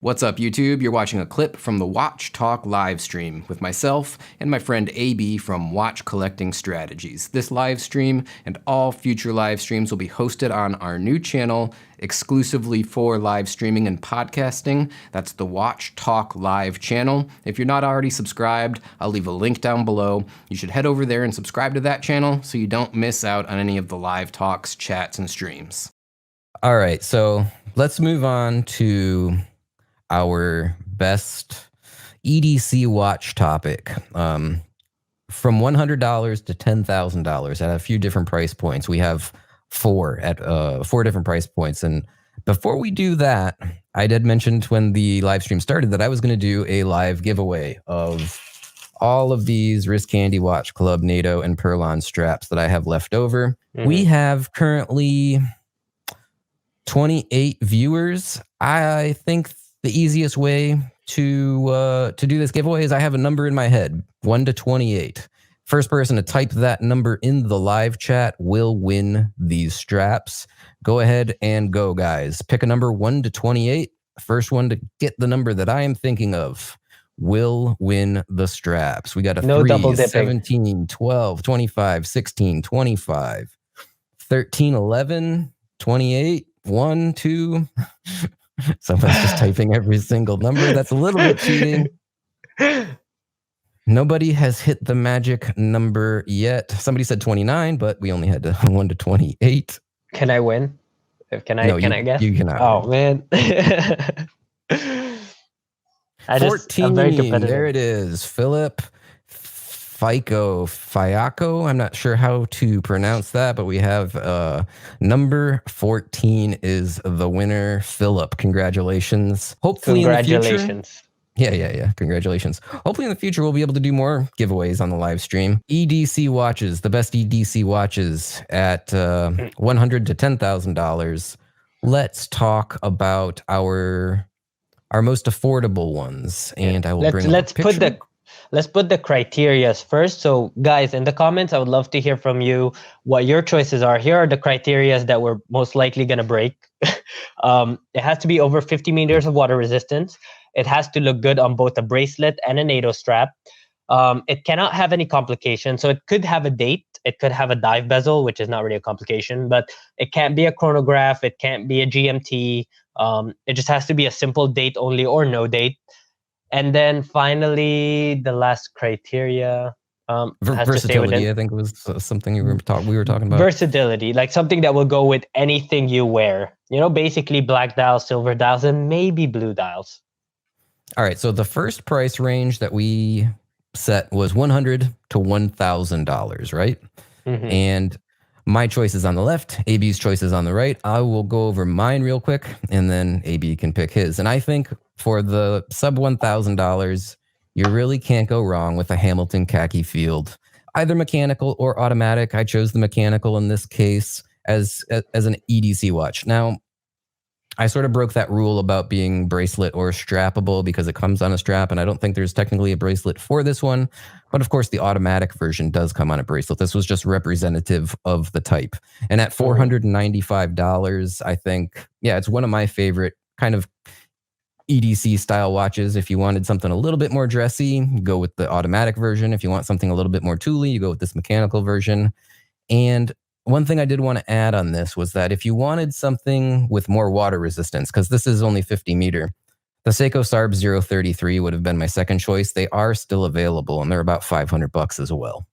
What's up, YouTube? You're watching a clip from the Watch Talk live stream with myself and my friend AB from Watch Collecting Strategies. This live stream and all future live streams will be hosted on our new channel exclusively for live streaming and podcasting. That's the Watch Talk live channel. If you're not already subscribed, I'll leave a link down below. You should head over there and subscribe to that channel so you don't miss out on any of the live talks, chats, and streams. All right, so let's move on to our best EDC watch topic. From $100 to $10,000 at a few different price points. We have four different price points. And before we do that, I did mention when the live stream started that I was going to do a live giveaway of all of these Wrist Candy Watch Club NATO and Perlon straps that I have left over. We have currently 28 viewers. I think the easiest way to do this giveaway is I have a number in my head, 1 to 28. First person to type that number in the live chat will win these straps. Go ahead and go, guys. Pick a number 1 to 28. First one to get the number that I am thinking of will win the straps. We got a 3, 17, 12, 25, 16, 25, 13, 11, 28, 1, 2... Someone's just typing every single number. That's a little bit cheating. Nobody has hit the magic number yet. Somebody said 29, but we only had 1 to 28. Can I win? Can I guess? You cannot. Oh, man. 14. There it is. Philip Fiaco. I'm not sure how to pronounce that, but we have number 14 is the winner. Philip, congratulations. Hopefully congratulations. In the future, yeah. Congratulations. Hopefully in the future we'll be able to do more giveaways on the live stream. EDC watches, the best EDC watches at $100 to $10,000. Let's talk about our most affordable ones, and I will Let's put the criterias first. So guys, in the comments, I would love to hear from you what your choices are. Here are the criterias that we're most likely going to break. It has to be over 50 meters of water resistance. It has to look good on both a bracelet and a NATO strap. It cannot have any complications. So it could have a date. It could have a dive bezel, which is not really a complication, but it can't be a chronograph. It can't be a GMT. It just has to be a simple date only or no date. And then finally, the last criteria versatility. I think was something we were talking about. Versatility, like something that will go with anything you wear. You know, basically black dials, silver dials, and maybe blue dials. All right. So the first price range that we set was $100 to $1,000, right? Mm-hmm. And my choice is on the left. AB's choice is on the right. I will go over mine real quick, and then AB can pick his. And I think for the sub $1,000, you really can't go wrong with a Hamilton khaki field, either mechanical or automatic. I chose the mechanical in this case as an EDC watch. Now, I sort of broke that rule about being bracelet or strappable because it comes on a strap, and I don't think there's technically a bracelet for this one. But of course, the automatic version does come on a bracelet. This was just representative of the type. And at $495, I think, yeah, it's one of my favorite kind of EDC style watches. If you wanted something a little bit more dressy, go with the automatic version. If you want something a little bit more tooly, you go with this mechanical version. And one thing I did want to add on this was that if you wanted something with more water resistance, because this is only 50 meter, the Seiko Sarb 033 would have been my second choice. They are still available, and they're about $500 as well.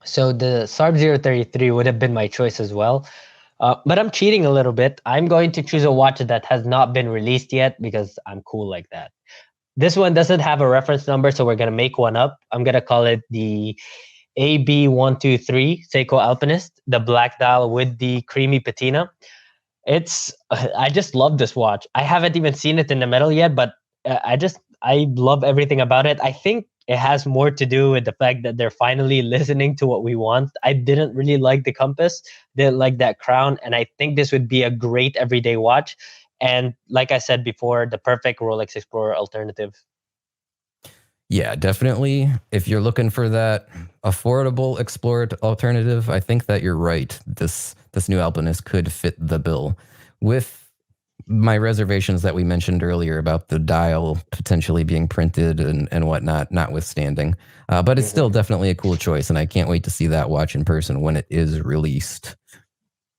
So the Sarb 033 would have been my choice as well. But I'm cheating a little bit. I'm going to choose a watch that has not been released yet because I'm cool like that. This one doesn't have a reference number, so we're going to make one up. I'm going to call it the AB123 Seiko Alpinist, the black dial with the creamy patina. I just love this watch. I haven't even seen it in the metal yet, but I love everything about it. I think it has more to do with the fact that they're finally listening to what we want. I didn't really like the compass, didn't like that crown, and I think this would be a great everyday watch. And like I said before, the perfect Rolex Explorer alternative. Yeah, definitely. If you're looking for that affordable Explorer alternative, I think that you're right. This new Alpinist could fit the bill. With my reservations that we mentioned earlier about the dial potentially being printed and whatnot, notwithstanding. But it's still definitely a cool choice, and I can't wait to see that watch in person when it is released.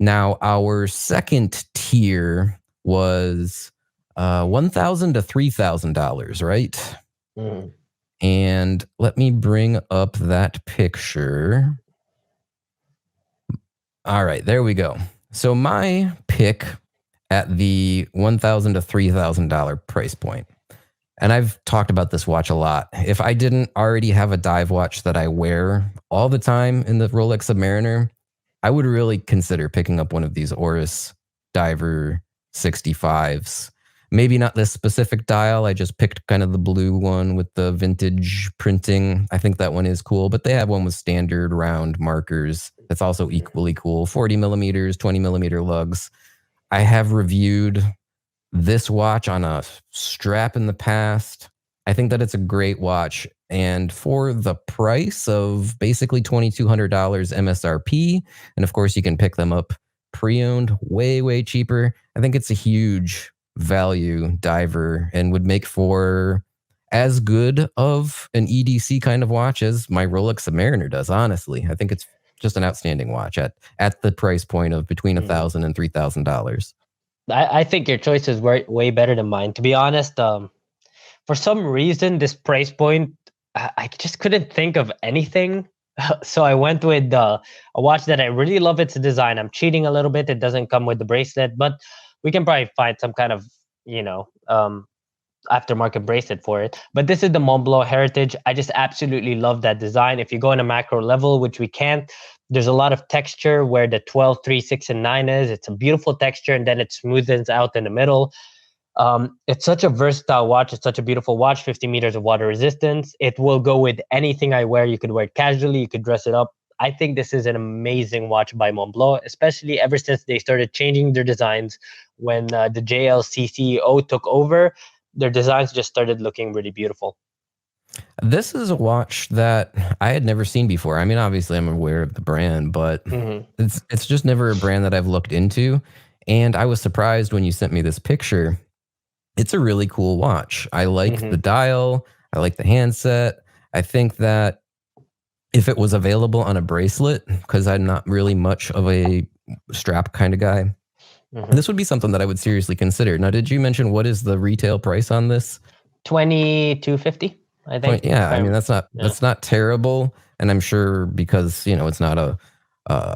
Now, our second tier was $1,000 to $3,000, right? Mm. And let me bring up that picture. All right, there we go. So my pick at the $1,000 to $3,000 price point. And I've talked about this watch a lot. If I didn't already have a dive watch that I wear all the time in the Rolex Submariner, I would really consider picking up one of these Oris Diver 65s. Maybe not this specific dial. I just picked kind of the blue one with the vintage printing. I think that one is cool, but they have one with standard round markers. That's also equally cool. 40 millimeters, 20 millimeter lugs. I have reviewed this watch on a strap in the past. I think that it's a great watch. And for the price of basically $2,200 MSRP, and of course you can pick them up pre-owned way, way cheaper, I think it's a huge value diver and would make for as good of an EDC kind of watch as my Rolex Submariner does, honestly. I think it's just an outstanding watch at the price point of between $1,000 and $3,000. I think your choice is way better than mine. To be honest, for some reason, this price point, I just couldn't think of anything. So I went with a watch that I really love its design. I'm cheating a little bit. It doesn't come with the bracelet, but we can probably find some kind of, aftermarket bracelet for it. But this is the Montblanc Heritage. I just absolutely love that design. If you go in a macro level, which we can't, there's a lot of texture where the 12, 3, 6, and 9 is. It's a beautiful texture, and then it smoothens out in the middle. It's such a versatile watch. It's such a beautiful watch, 50 meters of water resistance. It will go with anything I wear. You could wear it casually. You could dress it up. I think this is an amazing watch by Montblanc, especially ever since they started changing their designs. When the JLC CEO took over, their designs just started looking really beautiful. This is a watch that I had never seen before. I mean, obviously I'm aware of the brand, but it's just never a brand that I've looked into. And I was surprised when you sent me this picture. It's a really cool watch. I like the dial. I like the handset. I think that if it was available on a bracelet, because I'm not really much of a strap kind of guy, this would be something that I would seriously consider. Now, did you mention what is the retail price on this? $2,250, I think. Yeah, I mean, that's not terrible. And I'm sure because, it's not a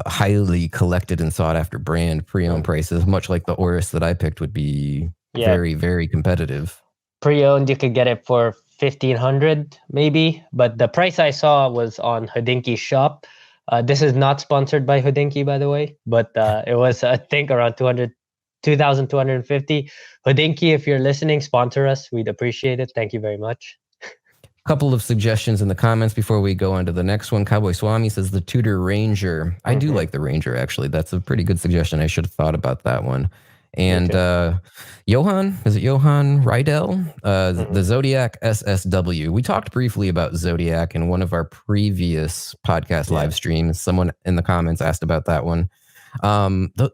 highly collected and sought after brand, pre-owned prices, much like the Oris that I picked, would be very, very competitive. Pre-owned, you could get it for $1,500 maybe, but the price I saw was on Hodinkee shop. This is not sponsored by Hodinkee, by the way, but it was, I think, around $2,250. Hodinkee, if you're listening, sponsor us. We'd appreciate it. Thank you very much. Couple of suggestions in the comments before we go on to the next one. Cowboy Swami says the Tudor Ranger. I do like the Ranger, actually. That's a pretty good suggestion. I should have thought about that one. And Johan Rydell, the Zodiac SSW. We talked briefly about Zodiac in one of our previous podcast live streams. Someone in the comments asked about that one.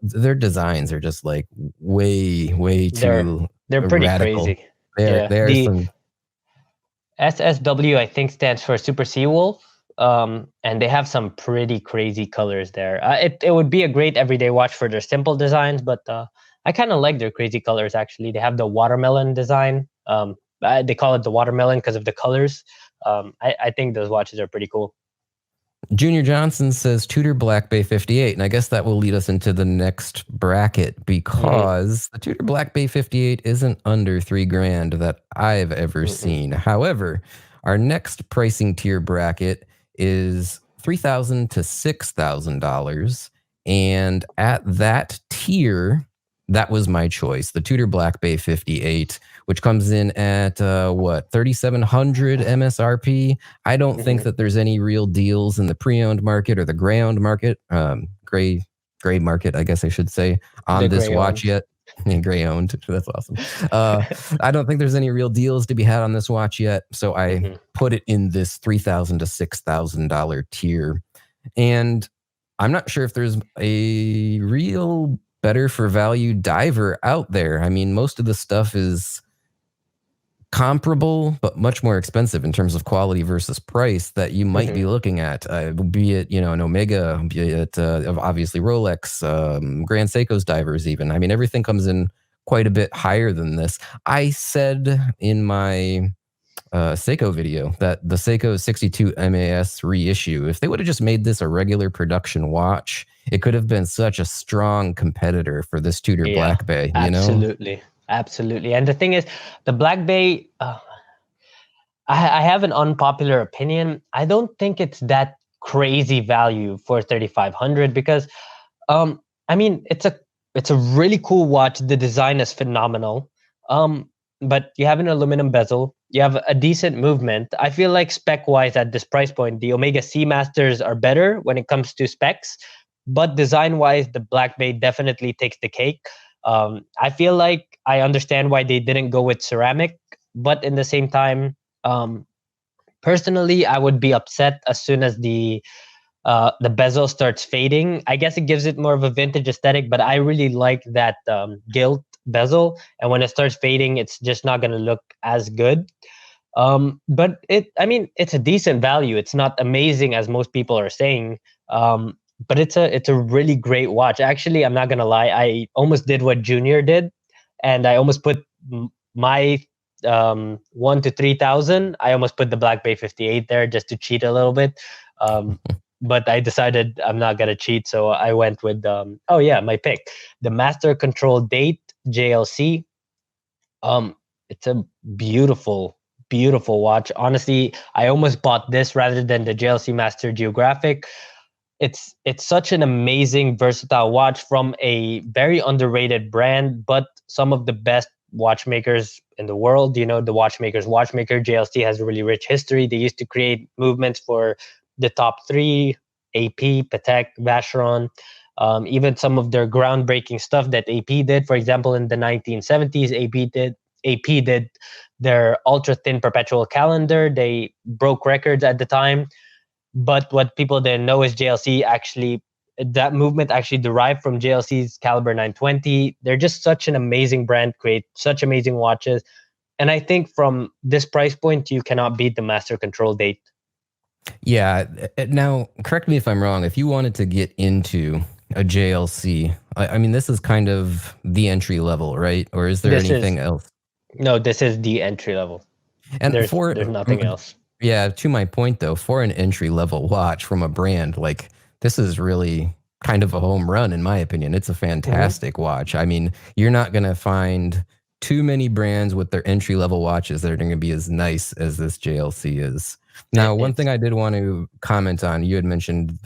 Their designs are just like way too They're pretty radical. crazy. They're some... SSW, I think, stands for Super Seawolf. And they have some pretty crazy colors there. It would be a great everyday watch for their simple designs, but I kind of like their crazy colors, actually. They have the watermelon design. They call it the watermelon because of the colors. I think those watches are pretty cool. Junior Johnson says Tudor Black Bay 58, and I guess that will lead us into the next bracket because the Tudor Black Bay 58 isn't under $3,000 that I've ever seen. However, our next pricing tier bracket is $3,000 to $6,000, and at that tier, that was my choice, the Tudor Black Bay 58, which comes in at $3,700 MSRP. I don't think that there's any real deals in the pre-owned market or the gray-owned market, gray market, I guess I should say, on this watch yet. Gray-owned, that's awesome. I don't think there's any real deals to be had on this watch yet, so I put it in this $3,000 to $6,000 tier. And I'm not sure if there's a real better for value diver out there. I mean, most of the stuff is comparable, but much more expensive in terms of quality versus price that you might be looking at, be it, an Omega, be it obviously Rolex, Grand Seiko's divers even. I mean, everything comes in quite a bit higher than this. I said in my Seiko video that the Seiko 62 MAS reissue, if they would have just made this a regular production watch, it could have been such a strong competitor for this Tudor Black Bay, Absolutely. Absolutely. And the thing is, the Black Bay, I have an unpopular opinion. I don't think it's that crazy value for 3,500 because, I mean, it's a really cool watch. The design is phenomenal. But you have an aluminum bezel. You have a decent movement. I feel like spec-wise at this price point, the Omega Seamasters are better when it comes to specs. But design-wise, the Black Bay definitely takes the cake. I feel like I understand why they didn't go with ceramic, but in the same time, personally, I would be upset as soon as the bezel starts fading. I guess it gives it more of a vintage aesthetic, but I really like that gilt bezel. And when it starts fading, it's just not going to look as good. But it's a decent value. It's not amazing as most people are saying. But it's a really great watch. Actually, I'm not gonna lie, I almost did what Junior did, and I almost put my 1 to 3,000. I almost put the Black Bay 58 there just to cheat a little bit. But I decided I'm not gonna cheat, so I went with my pick, the Master Control Date JLC. It's a beautiful watch. Honestly, I almost bought this rather than the JLC Master Geographic. It's such an amazing, versatile watch from a very underrated brand, but some of the best watchmakers in the world. The watchmaker's watchmaker, JLC, has a really rich history. They used to create movements for the top three, AP, Patek, Vacheron, even some of their groundbreaking stuff that AP did. For example, in the 1970s, AP did their ultra-thin perpetual calendar. They broke records at the time. But what people didn't know is that movement actually derived from JLC's Caliber 920. They're just such an amazing brand, create such amazing watches. And I think from this price point, you cannot beat the Master Control Date. Yeah. Now, correct me if I'm wrong. If you wanted to get into a JLC, I mean, this is kind of the entry level, right? Or is there anything else? No, this is the entry level. And there's nothing else. Yeah, to my point though, for an entry-level watch from a brand, like this is really kind of a home run in my opinion. It's a fantastic watch. I mean, you're not going to find too many brands with their entry-level watches that are going to be as nice as this JLC is. Now, one thing I did want to comment on, you had mentioned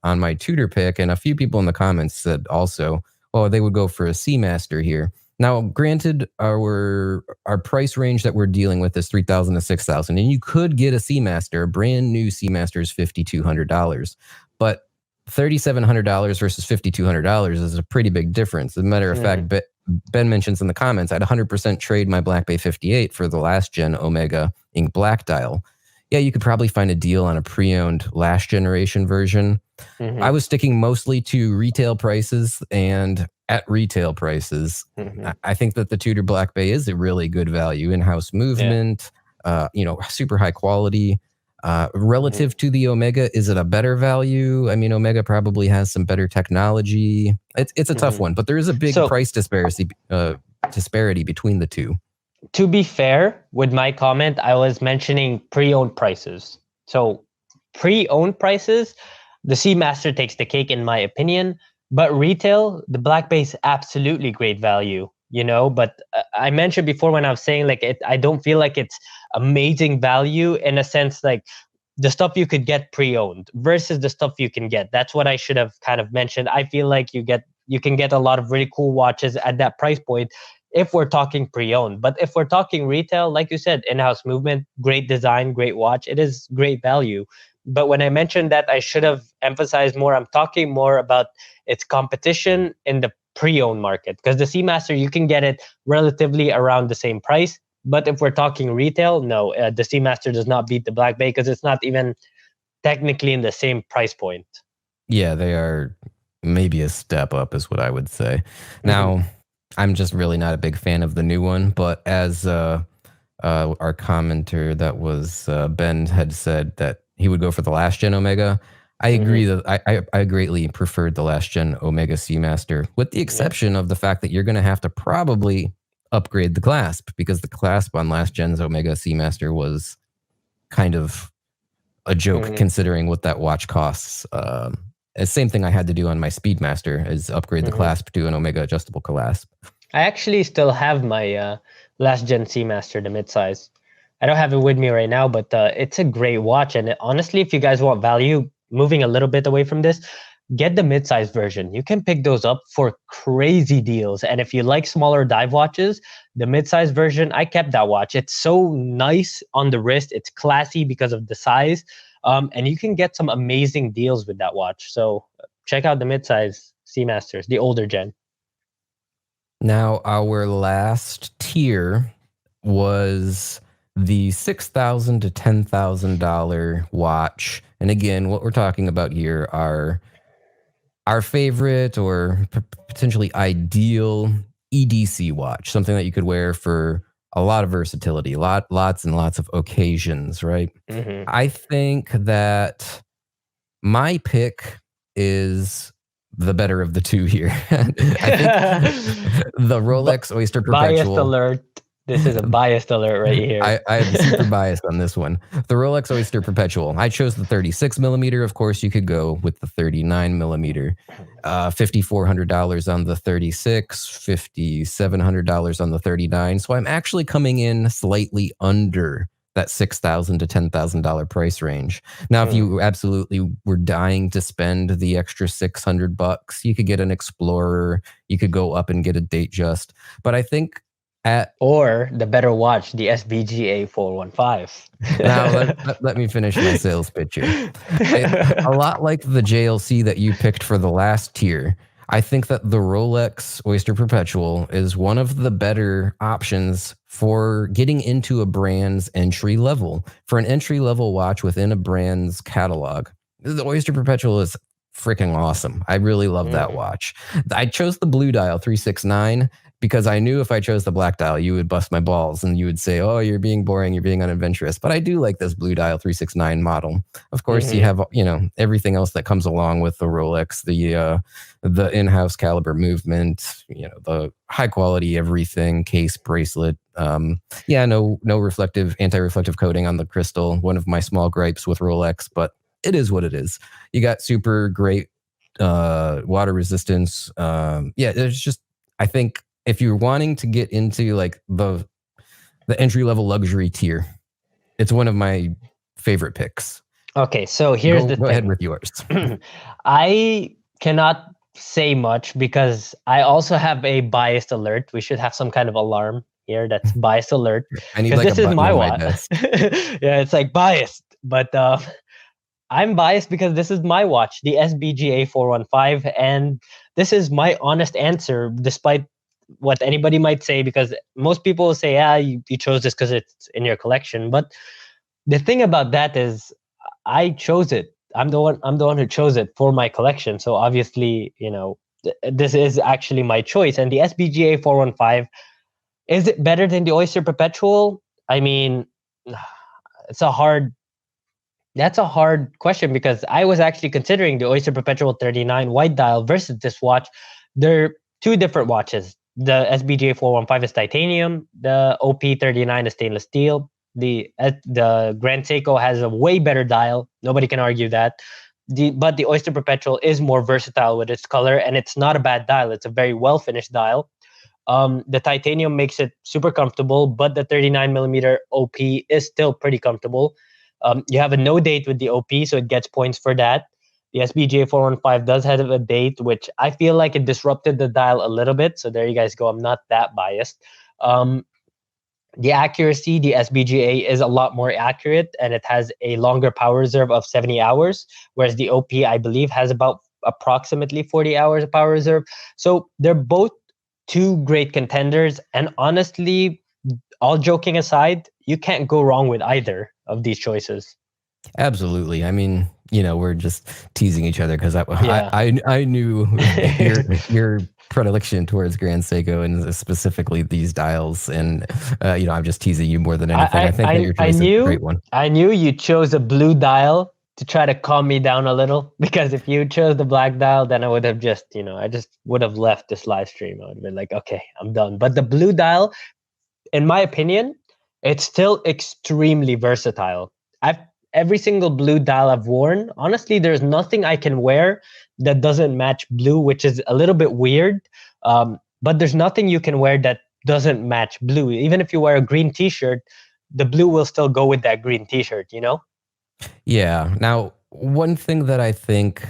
on my Tudor pick, and a few people in the comments said also, they would go for a Seamaster here. Now, granted, our price range that we're dealing with is $3,000 to $6,000, and you could get a Seamaster. A brand new Seamaster is $5,200, but $3,700 versus $5,200 is a pretty big difference. As a matter of fact, Ben mentions in the comments, I'd 100% trade my Black Bay 58 for the last gen Omega ink black dial. Yeah, you could probably find a deal on a pre-owned last generation version. I was sticking mostly to retail prices, and at retail prices, I think that the Tudor Black Bay is a really good value. In-house movement, super high quality. Relative to the Omega, is it a better value? I mean, Omega probably has some better technology. It's a tough one, but there is a big price disparity between the two. To be fair, with my comment, I was mentioning pre-owned prices. So pre-owned prices, the Seamaster takes the cake in my opinion. But retail, the Black Bay is absolutely great value, But I mentioned before when I was saying I don't feel like it's amazing value in a sense like the stuff you could get pre-owned versus the stuff you can get. That's what I should have kind of mentioned. I feel like you can get a lot of really cool watches at that price point if we're talking pre-owned. But if we're talking retail, like you said, in-house movement, great design, great watch, it is great value. But when I mentioned that, I should have emphasized more. I'm talking more about its competition in the pre-owned market, because the Seamaster, you can get it relatively around the same price. But if we're talking retail, no, the Seamaster does not beat the Black Bay because it's not even technically in the same price point. Yeah, they are maybe a step up is what I would say. Now, I'm just really not a big fan of the new one, but as our commenter that was Ben had said that he would go for the last gen Omega. I agree that I greatly preferred the last gen Omega Seamaster, with the exception of the fact that you're going to have to probably upgrade the clasp, because the clasp on last gen's Omega Seamaster was kind of a joke considering what that watch costs. The same thing I had to do on my Speedmaster is upgrade the clasp to an Omega adjustable clasp. I actually still have my last gen Seamaster, the midsize. I don't have it with me right now, but it's a great watch. And honestly, if you guys want value, moving a little bit away from this, get the midsize version. You can pick those up for crazy deals. And if you like smaller dive watches, the midsize version, I kept that watch. It's so nice on the wrist. It's classy because of the size. And you can get some amazing deals with that watch. So check out the midsize Seamasters, the older gen. Now, our last tier was the $6,000 to $10,000 watch. And again, what we're talking about here are our favorite or potentially ideal EDC watch, something that you could wear for a lot of versatility, lots and lots of occasions, right? I think that my pick is the better of the two here. I think the Rolex Oyster Perpetual. Biased alert. This is a biased alert right here. I'm super biased on this one. The Rolex Oyster Perpetual. I chose the 36 millimeter. Of course, you could go with the 39 millimeter. $5,400 on the 36, $5,700 on the 39. So I'm actually coming in slightly under that $6,000 to $10,000 price range. Now, if you absolutely were dying to spend the extra $600, you could get an Explorer. You could go up and get a Datejust. But I think or the better watch, the SBGA 415. Now, let me finish my sales pitch here. A lot like the JLC that you picked for the last tier, I think that the Rolex Oyster Perpetual is one of the better options for getting into a brand's entry level. For an entry level watch within a brand's catalog, the Oyster Perpetual is freaking awesome. I really love that watch. I chose the blue dial 369 because I knew if I chose the black dial, you would bust my balls and you would say, oh, you're being boring, you're being unadventurous. But I do like this blue dial 369 model. Of course, you have, everything else that comes along with the Rolex, the in-house caliber movement, the high quality everything, case, bracelet. No anti-reflective coating on the crystal. One of my small gripes with Rolex, but it is what it is. You got super great water resistance. There's just, I think, if you're wanting to get into like the entry level luxury tier, it's one of my favorite picks. Okay, so here's the thing. Go ahead with yours. I cannot say much because I also have a biased alert. We should have some kind of alarm here that's biased alert. I need like this is my watch. Yeah, it's like biased, but I'm biased because this is my watch, the SBGA 415, and this is my honest answer, despite what anybody might say, because most people will say, you chose this because it's in your collection. But the thing about that is I chose it. I'm the one who chose it for my collection. So obviously, this is actually my choice. And the SBGA 415, is it better than the Oyster Perpetual? I mean, that's a hard question, because I was actually considering the Oyster Perpetual 39 white dial versus this watch. They're two different watches. The SBGA 415 is titanium. The OP39 is stainless steel. The Grand Seiko has a way better dial. Nobody can argue that. But the Oyster Perpetual is more versatile with its color, and it's not a bad dial. It's a very well finished dial. The titanium makes it super comfortable, but the 39 millimeter OP is still pretty comfortable. You have a no date with the OP, so it gets points for that. The SBGA 415 does have a date, which I feel like it disrupted the dial a little bit. So there you guys go. I'm not that biased. The accuracy, the SBGA is a lot more accurate, and it has a longer power reserve of 70 hours, whereas the OP, I believe, has about approximately 40 hours of power reserve. So they're both two great contenders. And honestly, all joking aside, you can't go wrong with either of these choices. Absolutely. I mean, we're just teasing each other because Yeah. I knew your predilection towards Grand Seiko and specifically these dials, and I'm just teasing you more than anything. I think that your choice is a great one. I knew you chose a blue dial to try to calm me down a little, because if you chose the black dial, then I would have just, I just would have left this live stream. I would have been like, okay, I'm done. But the blue dial, in my opinion, it's still extremely versatile. Every single blue dial I've worn, honestly, there's nothing I can wear that doesn't match blue, which is a little bit weird. But there's nothing you can wear that doesn't match blue. Even if you wear a green t-shirt, the blue will still go with that green t-shirt, Yeah. Now, one thing that I think,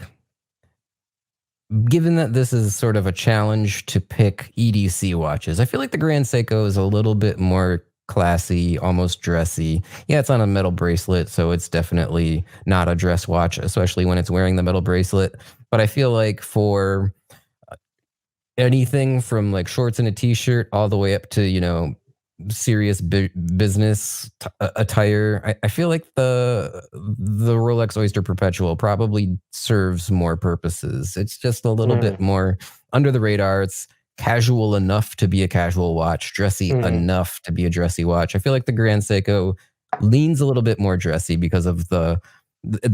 given that this is sort of a challenge to pick EDC watches, I feel like the Grand Seiko is a little bit more classy, almost dressy. Yeah, it's on a metal bracelet, so it's definitely not a dress watch, especially when it's wearing the metal bracelet. But I feel like for anything from like shorts and a t-shirt all the way up to, serious business attire, I feel like the Rolex Oyster Perpetual probably serves more purposes. It's just a little bit more under the radar. It's casual enough to be a casual watch, dressy enough to be a dressy watch. I feel like the Grand Seiko leans a little bit more dressy because of the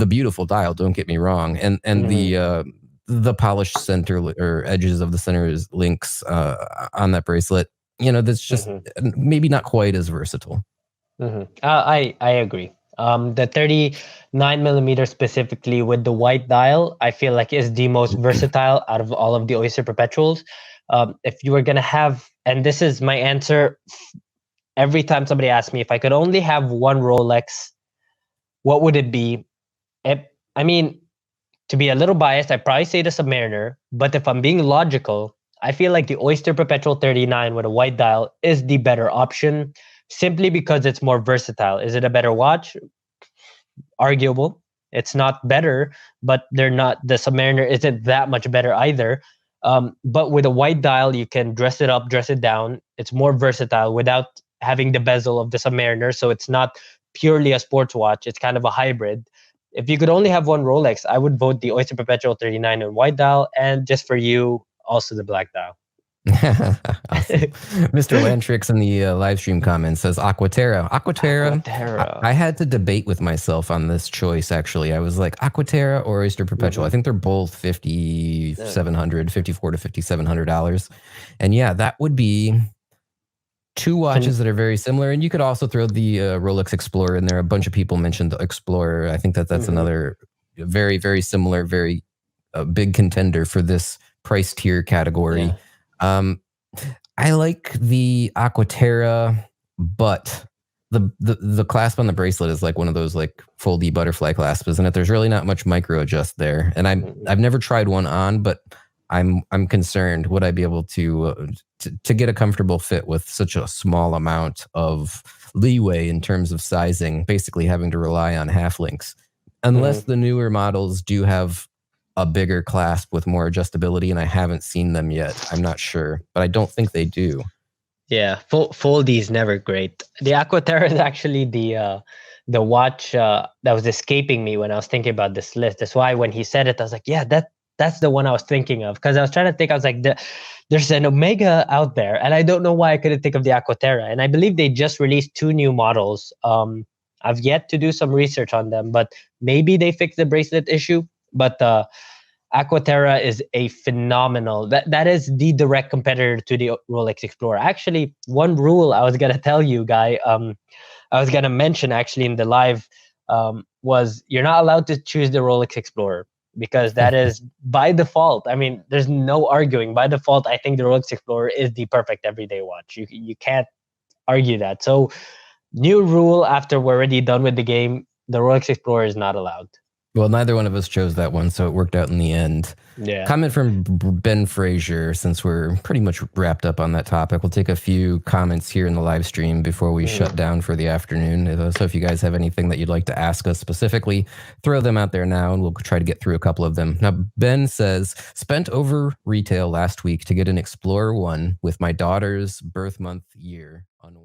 beautiful dial, don't get me wrong, and the polished center or edges of the center links on that bracelet. That's just maybe not quite as versatile. I agree. The 39 millimeter specifically with the white dial, I feel like is the most versatile out of all of the Oyster Perpetuals. If you were going to have, and this is my answer every time somebody asks me, if I could only have one Rolex, what would it be? I mean, to be a little biased, I'd probably say the Submariner. But if I'm being logical, I feel like the Oyster Perpetual 39 with a white dial is the better option, simply because it's more versatile. Is it a better watch? Arguable. It's not better, but the Submariner isn't that much better either. But with a white dial, you can dress it up, dress it down. It's more versatile without having the bezel of the Submariner. So it's not purely a sports watch. It's kind of a hybrid. If you could only have one Rolex, I would vote the Oyster Perpetual 39 in white dial, and just for you, also the black dial. Awesome. Mr. Lantrix in the live stream comments says Aquaterra. I had to debate with myself on this choice, actually. I was like, Aquaterra or Oyster Perpetual? I think they're both $5,700, $5,400 to $5,700. And yeah, that would be two watches that are very similar. And you could also throw the Rolex Explorer in there. A bunch of people mentioned the Explorer. I think that's another very, very similar, very big contender for this price tier category. Yeah. I like the Aquaterra, but the clasp on the bracelet is like one of those like foldy butterfly clasps, isn't it? There's really not much micro adjust there, and I've never tried one on, but I'm concerned, would I be able to get a comfortable fit with such a small amount of leeway in terms of sizing, basically having to rely on half links, unless the newer models do have a bigger clasp with more adjustability, and I haven't seen them yet. I'm not sure, but I don't think they do. Yeah, foldy is never great. The Aquaterra is actually the watch that was escaping me when I was thinking about this list. That's why when he said it, I was like, yeah, that's the one I was thinking of, because I was trying to think. I was like, there's an Omega out there, and I don't know why I couldn't think of the Aquaterra. And I believe they just released 2 new models. I've yet to do some research on them, but maybe they fixed the bracelet issue. But Aquaterra is a phenomenal. That is the direct competitor to the Rolex Explorer. Actually, one rule I was gonna tell you, Guy, I was gonna mention actually in the live, was you're not allowed to choose the Rolex Explorer, because that is by default. I mean, there's no arguing. By default, I think the Rolex Explorer is the perfect everyday watch. You can't argue that. So, new rule after we're already done with the game: the Rolex Explorer is not allowed. Well, neither one of us chose that one, so it worked out in the end. Yeah. Comment from Ben Frazier, since we're pretty much wrapped up on that topic. We'll take a few comments here in the live stream before we shut down for the afternoon. So if you guys have anything that you'd like to ask us specifically, throw them out there now, and we'll try to get through a couple of them. Now, Ben says, spent over retail last week to get an Explorer 1 with my daughter's birth month year on